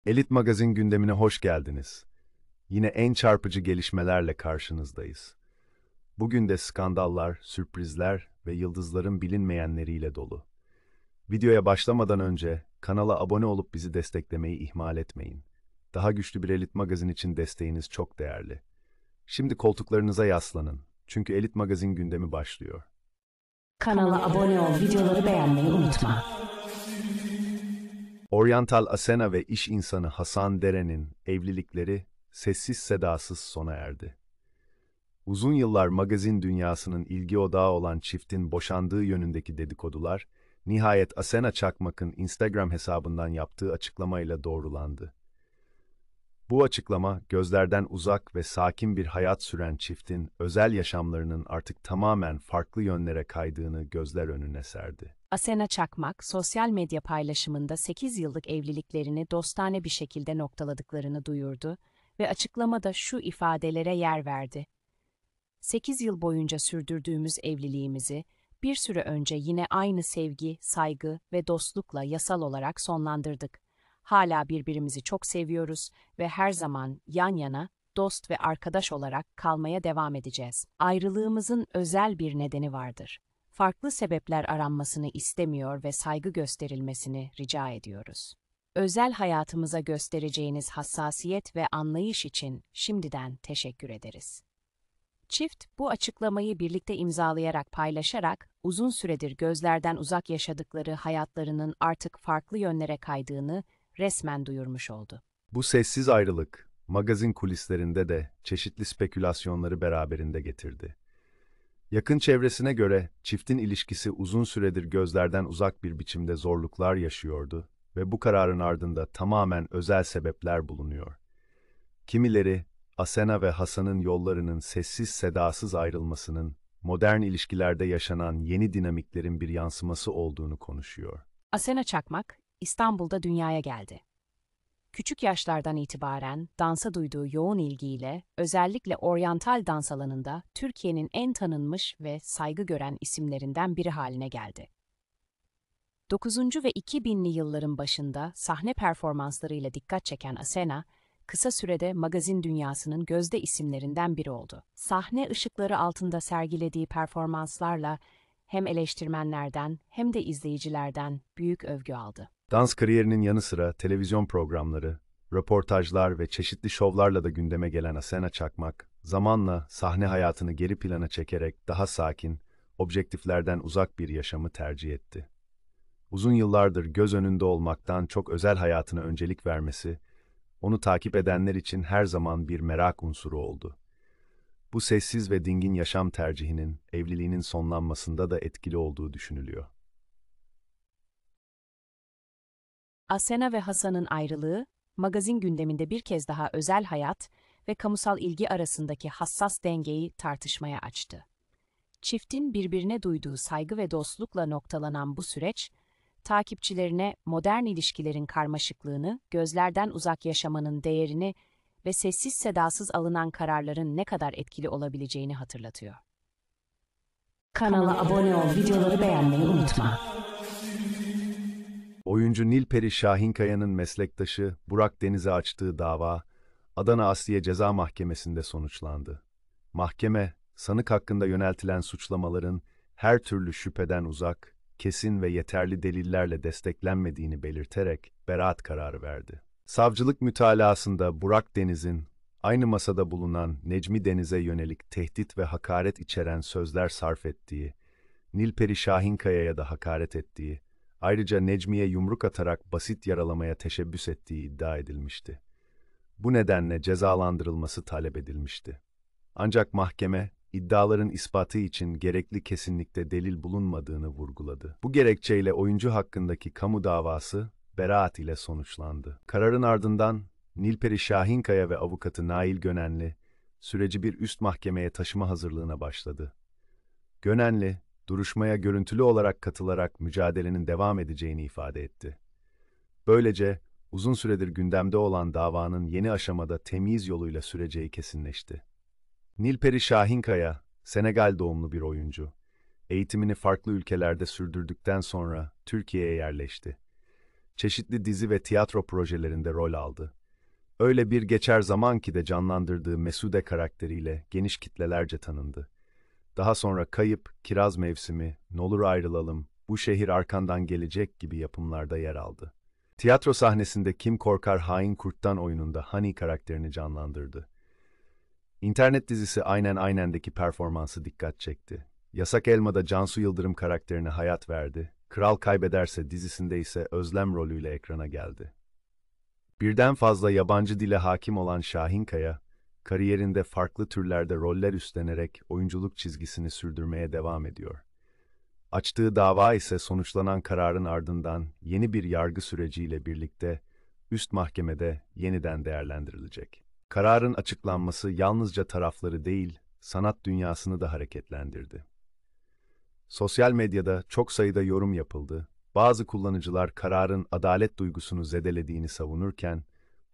Elit Magazin gündemine hoş geldiniz. Yine en çarpıcı gelişmelerle karşınızdayız. Bugün de skandallar, sürprizler ve yıldızların bilinmeyenleriyle dolu. Videoya başlamadan önce kanala abone olup bizi desteklemeyi ihmal etmeyin. Daha güçlü bir Elit Magazin için desteğiniz çok değerli. Şimdi koltuklarınıza yaslanın. Çünkü Elit Magazin gündemi başlıyor. Kanala abone ol, videoları beğenmeyi unutma. Oriental Asena ve iş insanı Hasan Deren'in evlilikleri sessiz sedasız sona erdi. Uzun yıllar magazin dünyasının ilgi odağı olan çiftin boşandığı yönündeki dedikodular, nihayet Asena Çakmak'ın Instagram hesabından yaptığı açıklamayla doğrulandı. Bu açıklama, gözlerden uzak ve sakin bir hayat süren çiftin özel yaşamlarının artık tamamen farklı yönlere kaydığını gözler önüne serdi. Asena Çakmak, sosyal medya paylaşımında 8 yıllık evliliklerini dostane bir şekilde noktaladıklarını duyurdu ve açıklamada şu ifadelere yer verdi. 8 yıl boyunca sürdürdüğümüz evliliğimizi, bir süre önce yine aynı sevgi, saygı ve dostlukla yasal olarak sonlandırdık. Hala birbirimizi çok seviyoruz ve her zaman yan yana, dost ve arkadaş olarak kalmaya devam edeceğiz. Ayrılığımızın özel bir nedeni vardır. Farklı sebepler aranmasını istemiyor ve saygı gösterilmesini rica ediyoruz. Özel hayatımıza göstereceğiniz hassasiyet ve anlayış için şimdiden teşekkür ederiz. Çift, bu açıklamayı birlikte imzalayarak paylaşarak, uzun süredir gözlerden uzak yaşadıkları hayatlarının artık farklı yönlere kaydığını resmen duyurmuş oldu. Bu sessiz ayrılık, magazin kulislerinde de çeşitli spekülasyonları beraberinde getirdi. Yakın çevresine göre çiftin ilişkisi uzun süredir gözlerden uzak bir biçimde zorluklar yaşıyordu ve bu kararın ardında tamamen özel sebepler bulunuyor. Kimileri, Asena ve Hasan'ın yollarının sessiz sedasız ayrılmasının, modern ilişkilerde yaşanan yeni dinamiklerin bir yansıması olduğunu konuşuyor. Asena Çakmak, İstanbul'da dünyaya geldi. Küçük yaşlardan itibaren dansa duyduğu yoğun ilgiyle özellikle oryantal dans alanında Türkiye'nin en tanınmış ve saygı gören isimlerinden biri haline geldi. 9. ve 2000'li yılların başında sahne performanslarıyla dikkat çeken Asena, kısa sürede magazin dünyasının gözde isimlerinden biri oldu. Sahne ışıkları altında sergilediği performanslarla hem eleştirmenlerden hem de izleyicilerden büyük övgü aldı. Dans kariyerinin yanı sıra televizyon programları, röportajlar ve çeşitli şovlarla da gündeme gelen Asena Çakmak, zamanla sahne hayatını geri plana çekerek daha sakin, objektiflerden uzak bir yaşamı tercih etti. Uzun yıllardır göz önünde olmaktan çok özel hayatına öncelik vermesi, onu takip edenler için her zaman bir merak unsuru oldu. Bu sessiz ve dingin yaşam tercihinin evliliğinin sonlanmasında da etkili olduğu düşünülüyor. Asena ve Hasan'ın ayrılığı, magazin gündeminde bir kez daha özel hayat ve kamusal ilgi arasındaki hassas dengeyi tartışmaya açtı. Çiftin birbirine duyduğu saygı ve dostlukla noktalanan bu süreç, takipçilerine modern ilişkilerin karmaşıklığını, gözlerden uzak yaşamanın değerini ve sessiz sedasız alınan kararların ne kadar etkili olabileceğini hatırlatıyor. Kanala abone ol, videoları beğenmeyi unutma. Oyuncu Nilperi Şahinkaya'nın meslektaşı Burak Deniz'e açtığı dava, Adana Asliye Ceza Mahkemesi'nde sonuçlandı. Mahkeme, sanık hakkında yöneltilen suçlamaların her türlü şüpheden uzak, kesin ve yeterli delillerle desteklenmediğini belirterek beraat kararı verdi. Savcılık mütalasında Burak Deniz'in, aynı masada bulunan Necmi Deniz'e yönelik tehdit ve hakaret içeren sözler sarf ettiği, Nilperi Şahinkaya'ya da hakaret ettiği, ayrıca Necmi'ye yumruk atarak basit yaralamaya teşebbüs ettiği iddia edilmişti. Bu nedenle cezalandırılması talep edilmişti. Ancak mahkeme, iddiaların ispatı için gerekli kesinlikle delil bulunmadığını vurguladı. Bu gerekçeyle oyuncu hakkındaki kamu davası beraat ile sonuçlandı. Kararın ardından Nilperi Şahinkaya ve avukatı Nail Gönenli, süreci bir üst mahkemeye taşıma hazırlığına başladı. Gönenli, duruşmaya görüntülü olarak katılarak mücadelenin devam edeceğini ifade etti. Böylece, uzun süredir gündemde olan davanın yeni aşamada temyiz yoluyla süreceği kesinleşti. Nilperi Şahinkaya, Senegal doğumlu bir oyuncu. Eğitimini farklı ülkelerde sürdürdükten sonra Türkiye'ye yerleşti. çeşitli dizi ve tiyatro projelerinde rol aldı. Öyle bir geçer zaman ki de canlandırdığı Mesude karakteriyle geniş kitlelerce tanındı. Daha sonra Kayıp, Kiraz Mevsimi, N'olur Ayrılalım, Bu Şehir Arkandan Gelecek gibi yapımlarda yer aldı. Tiyatro sahnesinde Kim Korkar Hain Kurt'tan oyununda Hani karakterini canlandırdı. İnternet dizisi Aynen Aynen'deki performansı dikkat çekti. Yasak Elma'da Cansu Yıldırım karakterine hayat verdi. Kral Kaybederse dizisinde ise Özlem rolüyle ekrana geldi. Birden fazla yabancı dile hakim olan Şahin Kaya, kariyerinde farklı türlerde roller üstlenerek oyunculuk çizgisini sürdürmeye devam ediyor. Açtığı dava ise sonuçlanan kararın ardından yeni bir yargı süreciyle birlikte üst mahkemede yeniden değerlendirilecek. Kararın açıklanması yalnızca tarafları değil, sanat dünyasını da hareketlendirdi. Sosyal medyada çok sayıda yorum yapıldı. Bazı kullanıcılar kararın adalet duygusunu zedelediğini savunurken,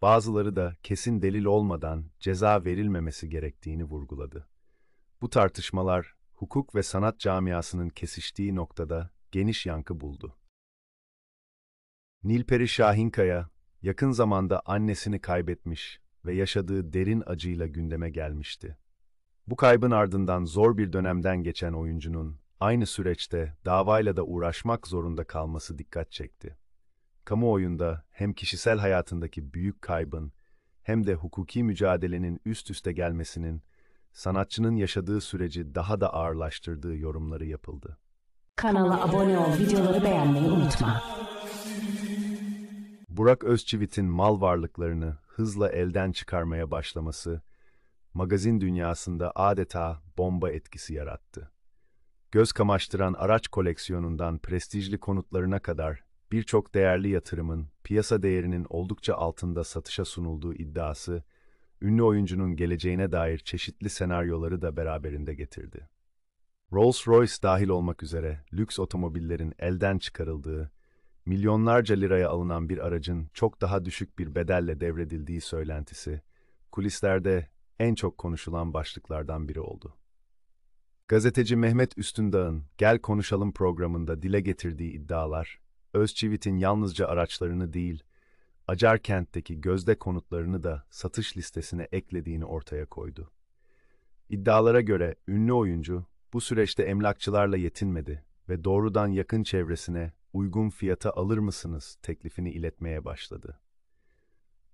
bazıları da kesin delil olmadan ceza verilmemesi gerektiğini vurguladı. Bu tartışmalar, hukuk ve sanat camiasının kesiştiği noktada geniş yankı buldu. Nilperi Şahinkaya, yakın zamanda annesini kaybetmiş ve yaşadığı derin acıyla gündeme gelmişti. Bu kaybın ardından zor bir dönemden geçen oyuncunun, aynı süreçte davayla da uğraşmak zorunda kalması dikkat çekti. Kamuoyunda hem kişisel hayatındaki büyük kaybın hem de hukuki mücadelenin üst üste gelmesinin sanatçının yaşadığı süreci daha da ağırlaştırdığı yorumları yapıldı. Kanala abone ol, videoları beğenmeyi unutma. Burak Özçivit'in mal varlıklarını hızla elden çıkarmaya başlaması, magazin dünyasında adeta bomba etkisi yarattı. Göz kamaştıran araç koleksiyonundan prestijli konutlarına kadar birçok değerli yatırımın piyasa değerinin oldukça altında satışa sunulduğu iddiası, ünlü oyuncunun geleceğine dair çeşitli senaryoları da beraberinde getirdi. Rolls-Royce dahil olmak üzere lüks otomobillerin elden çıkarıldığı, milyonlarca liraya alınan bir aracın çok daha düşük bir bedelle devredildiği söylentisi, kulislerde en çok konuşulan başlıklardan biri oldu. Gazeteci Mehmet Üstündağ'ın Gel Konuşalım programında dile getirdiği iddialar, Özçivit'in yalnızca araçlarını değil, Acarkent'teki gözde konutlarını da satış listesine eklediğini ortaya koydu. İddialara göre ünlü oyuncu bu süreçte emlakçılarla yetinmedi ve doğrudan yakın çevresine uygun fiyata alır mısınız teklifini iletmeye başladı.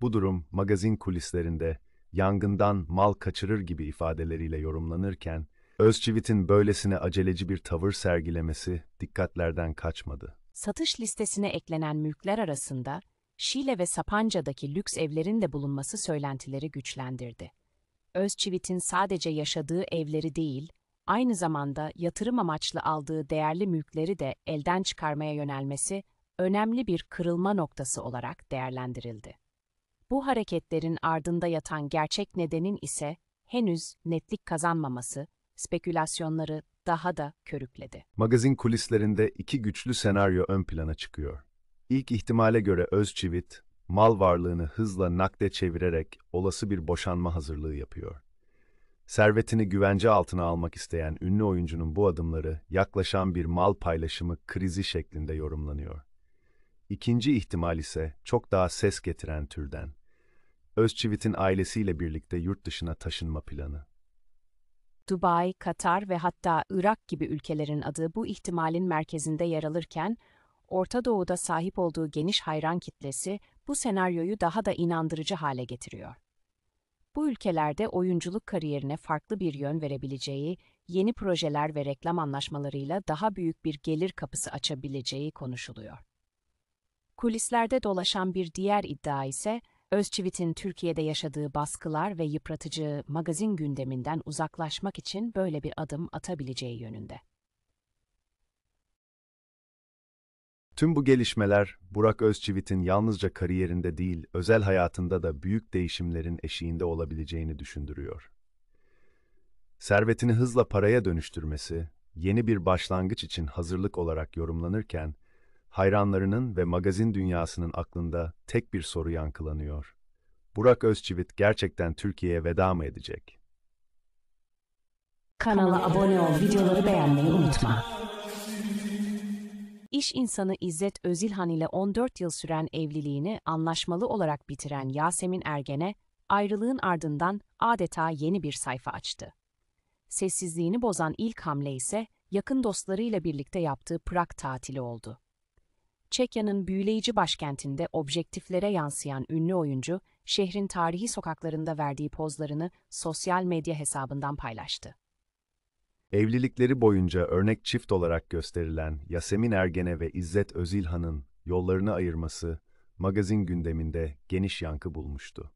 Bu durum magazin kulislerinde yangından mal kaçırır gibi ifadeleriyle yorumlanırken, Özçivit'in böylesine aceleci bir tavır sergilemesi dikkatlerden kaçmadı. Satış listesine eklenen mülkler arasında Şile ve Sapanca'daki lüks evlerin de bulunması söylentileri güçlendirdi. Özçivit'in sadece yaşadığı evleri değil, aynı zamanda yatırım amaçlı aldığı değerli mülkleri de elden çıkarmaya yönelmesi önemli bir kırılma noktası olarak değerlendirildi. Bu hareketlerin ardında yatan gerçek nedenin ise henüz netlik kazanmaması, spekülasyonları daha da körükledi. Magazin kulislerinde iki güçlü senaryo ön plana çıkıyor. İlk ihtimale göre Özçivit, mal varlığını hızla nakde çevirerek olası bir boşanma hazırlığı yapıyor. Servetini güvence altına almak isteyen ünlü oyuncunun bu adımları yaklaşan bir mal paylaşımı krizi şeklinde yorumlanıyor. İkinci ihtimal ise çok daha ses getiren türden. Özçivit'in ailesiyle birlikte yurt dışına taşınma planı. Dubai, Katar ve hatta Irak gibi ülkelerin adı bu ihtimalin merkezinde yer alırken, Orta Doğu'da sahip olduğu geniş hayran kitlesi bu senaryoyu daha da inandırıcı hale getiriyor. Bu ülkelerde oyunculuk kariyerine farklı bir yön verebileceği, yeni projeler ve reklam anlaşmalarıyla daha büyük bir gelir kapısı açabileceği konuşuluyor. Kulislerde dolaşan bir diğer iddia ise, Özçivit'in Türkiye'de yaşadığı baskılar ve yıpratıcı magazin gündeminden uzaklaşmak için böyle bir adım atabileceği yönünde. Tüm bu gelişmeler, Burak Özçivit'in yalnızca kariyerinde değil, özel hayatında da büyük değişimlerin eşiğinde olabileceğini düşündürüyor. Servetini hızla paraya dönüştürmesi, yeni bir başlangıç için hazırlık olarak yorumlanırken, hayranlarının ve magazin dünyasının aklında tek bir soru yankılanıyor. Burak Özçivit gerçekten Türkiye'ye veda mı edecek? Kanala abone ol, videoları beğenmeyi unutma. İş insanı İzzet Özilhan ile 14 yıl süren evliliğini anlaşmalı olarak bitiren Yasemin Ergen'e, ayrılığın ardından adeta yeni bir sayfa açtı. Sessizliğini bozan ilk hamle ise yakın dostlarıyla birlikte yaptığı Prag tatili oldu. Çekya'nın büyüleyici başkentinde objektiflere yansıyan ünlü oyuncu, şehrin tarihi sokaklarında verdiği pozlarını sosyal medya hesabından paylaştı. Evlilikleri boyunca örnek çift olarak gösterilen Yasemin Ergen'e ve İzzet Özilhan'ın yollarını ayırması, magazin gündeminde geniş yankı bulmuştu.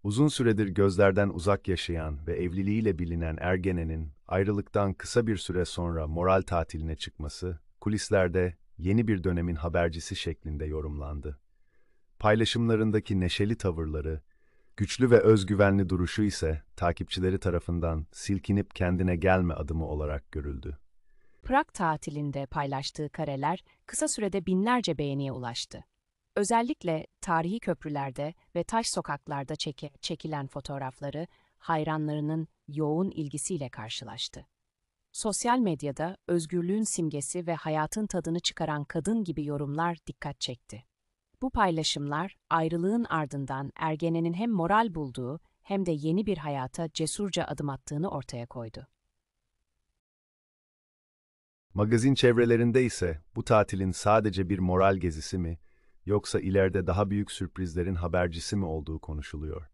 Uzun süredir gözlerden uzak yaşayan ve evliliğiyle bilinen Ergen'in ayrılıktan kısa bir süre sonra moral tatiline çıkması, kulislerde yeni bir dönemin habercisi şeklinde yorumlandı. Paylaşımlarındaki neşeli tavırları, güçlü ve özgüvenli duruşu ise takipçileri tarafından silkinip kendine gelme adımı olarak görüldü. Prag tatilinde paylaştığı kareler kısa sürede binlerce beğeniye ulaştı. Özellikle tarihi köprülerde ve taş sokaklarda çekilen fotoğrafları hayranlarının yoğun ilgisiyle karşılaştı. Sosyal medyada özgürlüğün simgesi ve hayatın tadını çıkaran kadın gibi yorumlar dikkat çekti. Bu paylaşımlar ayrılığın ardından Ergenen'in hem moral bulduğu hem de yeni bir hayata cesurca adım attığını ortaya koydu. Magazin çevrelerinde ise bu tatilin sadece bir moral gezisi mi, yoksa ileride daha büyük sürprizlerin habercisi mi olduğu konuşuluyor.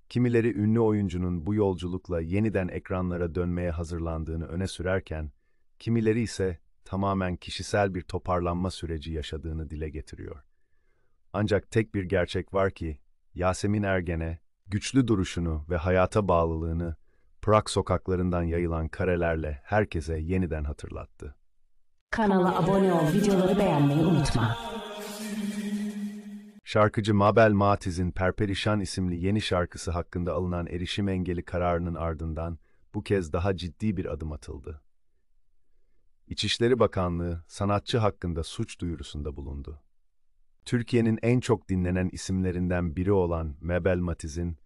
Kimileri ünlü oyuncunun bu yolculukla yeniden ekranlara dönmeye hazırlandığını öne sürerken, kimileri ise tamamen kişisel bir toparlanma süreci yaşadığını dile getiriyor. Ancak tek bir gerçek var ki, Yasemin Ergen'e güçlü duruşunu ve hayata bağlılığını Prag sokaklarından yayılan karelerle herkese yeniden hatırlattı. Kanala abone ol, videoları beğenmeyi unutma. Şarkıcı Mabel Matiz'in Perperişan isimli yeni şarkısı hakkında alınan erişim engeli kararının ardından bu kez daha ciddi bir adım atıldı. İçişleri Bakanlığı, sanatçı hakkında suç duyurusunda bulundu. Türkiye'nin en çok dinlenen isimlerinden biri olan Mabel Matiz'in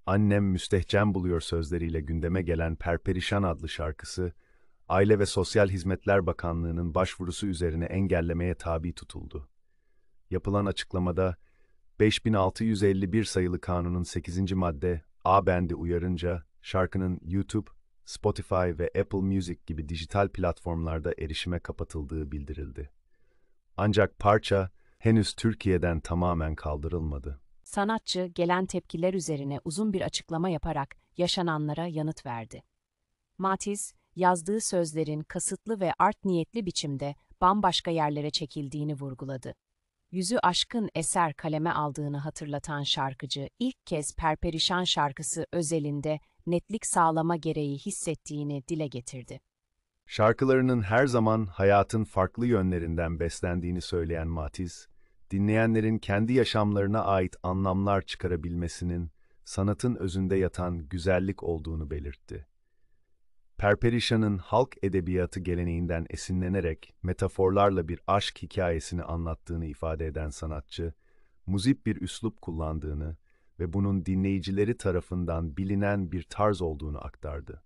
"Annem müstehcen buluyor" sözleriyle gündeme gelen Perperişan adlı şarkısı, Aile ve Sosyal Hizmetler Bakanlığı'nın başvurusu üzerine engellemeye tabi tutuldu. Yapılan açıklamada, 5651 sayılı kanunun 8. madde A bendi uyarınca şarkının YouTube, Spotify ve Apple Music gibi dijital platformlarda erişime kapatıldığı bildirildi. Ancak parça henüz Türkiye'den tamamen kaldırılmadı. Sanatçı gelen tepkiler üzerine uzun bir açıklama yaparak yaşananlara yanıt verdi. Matiz, yazdığı sözlerin kasıtlı ve art niyetli biçimde bambaşka yerlere çekildiğini vurguladı. Yüzü aşkın eser kaleme aldığını hatırlatan şarkıcı, ilk kez Perperişan şarkısı özelinde netlik sağlama gereği hissettiğini dile getirdi. Şarkılarının her zaman hayatın farklı yönlerinden beslendiğini söyleyen Matiz, dinleyenlerin kendi yaşamlarına ait anlamlar çıkarabilmesinin sanatın özünde yatan güzellik olduğunu belirtti. Perperişan'ın halk edebiyatı geleneğinden esinlenerek metaforlarla bir aşk hikayesini anlattığını ifade eden sanatçı, muzip bir üslup kullandığını ve bunun dinleyicileri tarafından bilinen bir tarz olduğunu aktardı.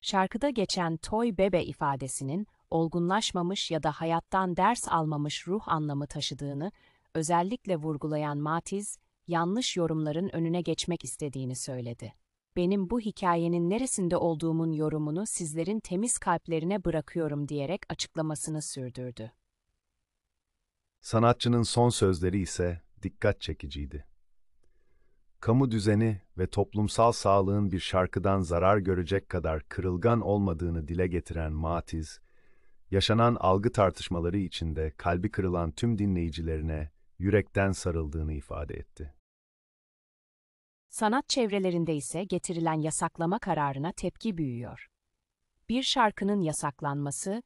Şarkıda geçen toy bebe ifadesinin olgunlaşmamış ya da hayattan ders almamış ruh anlamı taşıdığını özellikle vurgulayan Matiz, yanlış yorumların önüne geçmek istediğini söyledi. Benim bu hikayenin neresinde olduğumun yorumunu sizlerin temiz kalplerine bırakıyorum diyerek açıklamasını sürdürdü. Sanatçının son sözleri ise dikkat çekiciydi. Kamu düzeni ve toplumsal sağlığın bir şarkıdan zarar görecek kadar kırılgan olmadığını dile getiren Matiz, yaşanan algı tartışmaları içinde kalbi kırılan tüm dinleyicilerine yürekten sarıldığını ifade etti. Sanat çevrelerinde ise getirilen yasaklama kararına tepki büyüyor. Bir şarkının yasaklanması,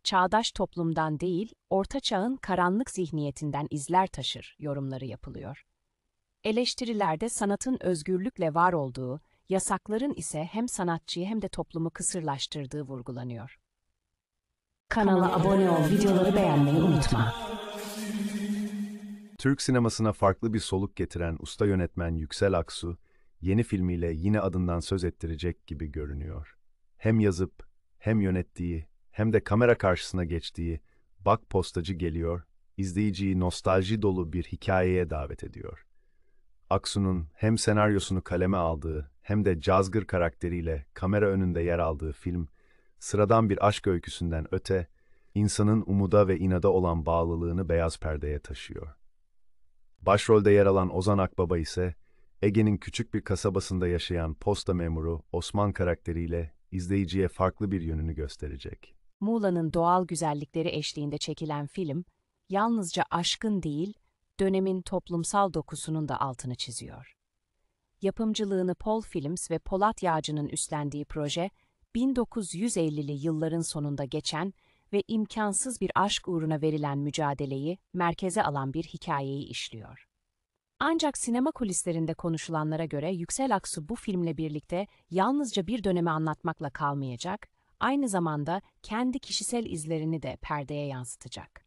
çağdaş toplumdan değil, Orta Çağ'ın karanlık zihniyetinden izler taşır yorumları yapılıyor. Eleştirilerde sanatın özgürlükle var olduğu, yasakların ise hem sanatçıyı hem de toplumu kısırlaştırdığı vurgulanıyor. Kanala abone ol, videoları beğenmeyi unutma. Türk sinemasına farklı bir soluk getiren usta yönetmen Yüksel Aksu, yeni filmiyle yine adından söz ettirecek gibi görünüyor. Hem yazıp, hem yönettiği, hem de kamera karşısına geçtiği Bak Postacı Geliyor, izleyiciyi nostalji dolu bir hikayeye davet ediyor. Aksu'nun hem senaryosunu kaleme aldığı hem de cazgır karakteriyle kamera önünde yer aldığı film, sıradan bir aşk öyküsünden öte, insanın umuda ve inada olan bağlılığını beyaz perdeye taşıyor. Başrolde yer alan Ozan Akbaba ise, Ege'nin küçük bir kasabasında yaşayan posta memuru Osman karakteriyle izleyiciye farklı bir yönünü gösterecek. Muğla'nın doğal güzellikleri eşliğinde çekilen film, yalnızca aşkın değil, dönemin toplumsal dokusunun da altını çiziyor. Yapımcılığını Pol Films ve Polat Yağcı'nın üstlendiği proje, 1950'li yılların sonunda geçen ve imkansız bir aşk uğruna verilen mücadeleyi merkeze alan bir hikayeyi işliyor. Ancak sinema kulislerinde konuşulanlara göre Yüksel Aksu bu filmle birlikte yalnızca bir dönemi anlatmakla kalmayacak, aynı zamanda kendi kişisel izlerini de perdeye yansıtacak.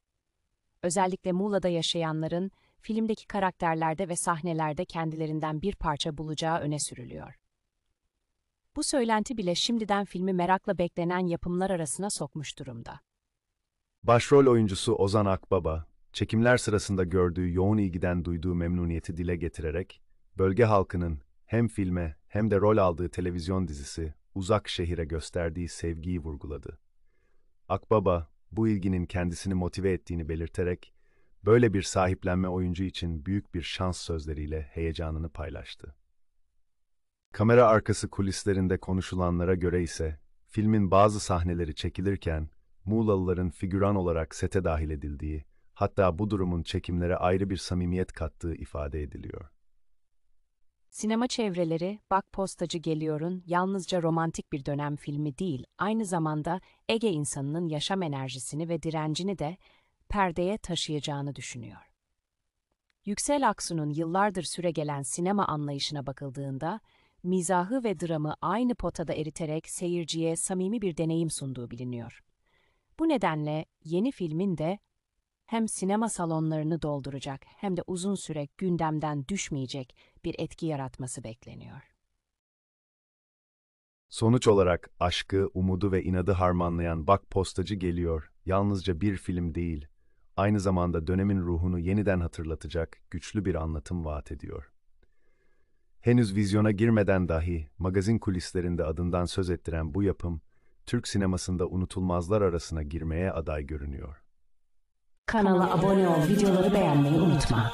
Özellikle Muğla'da yaşayanların filmdeki karakterlerde ve sahnelerde kendilerinden bir parça bulacağı öne sürülüyor. Bu söylenti bile şimdiden filmi merakla beklenen yapımlar arasına sokmuş durumda. Başrol oyuncusu Ozan Akbaba, çekimler sırasında gördüğü yoğun ilgiden duyduğu memnuniyeti dile getirerek, bölge halkının hem filme hem de rol aldığı televizyon dizisi Uzak Şehir'e gösterdiği sevgiyi vurguladı. Akbaba, bu ilginin kendisini motive ettiğini belirterek, böyle bir sahiplenme oyuncu için büyük bir şans sözleriyle heyecanını paylaştı. Kamera arkası kulislerinde konuşulanlara göre ise, filmin bazı sahneleri çekilirken, Muğlalıların figüran olarak sete dahil edildiği, hatta bu durumun çekimlere ayrı bir samimiyet kattığı ifade ediliyor. Sinema çevreleri, Bak Postacı Geliyor'un yalnızca romantik bir dönem filmi değil, aynı zamanda Ege insanının yaşam enerjisini ve direncini de perdeye taşıyacağını düşünüyor. Yüksel Aksu'nun yıllardır süregelen sinema anlayışına bakıldığında, mizahı ve dramı aynı potada eriterek seyirciye samimi bir deneyim sunduğu biliniyor. Bu nedenle yeni filmin de hem sinema salonlarını dolduracak hem de uzun süre gündemden düşmeyecek bir etki yaratması bekleniyor. Sonuç olarak aşkı, umudu ve inadı harmanlayan Bak Postacı Geliyor, yalnızca bir film değil, aynı zamanda dönemin ruhunu yeniden hatırlatacak güçlü bir anlatım vaat ediyor. Henüz vizyona girmeden dahi magazin kulislerinde adından söz ettiren bu yapım, Türk sinemasında unutulmazlar arasına girmeye aday görünüyor. Kanala abone ol, videoları beğenmeyi unutma.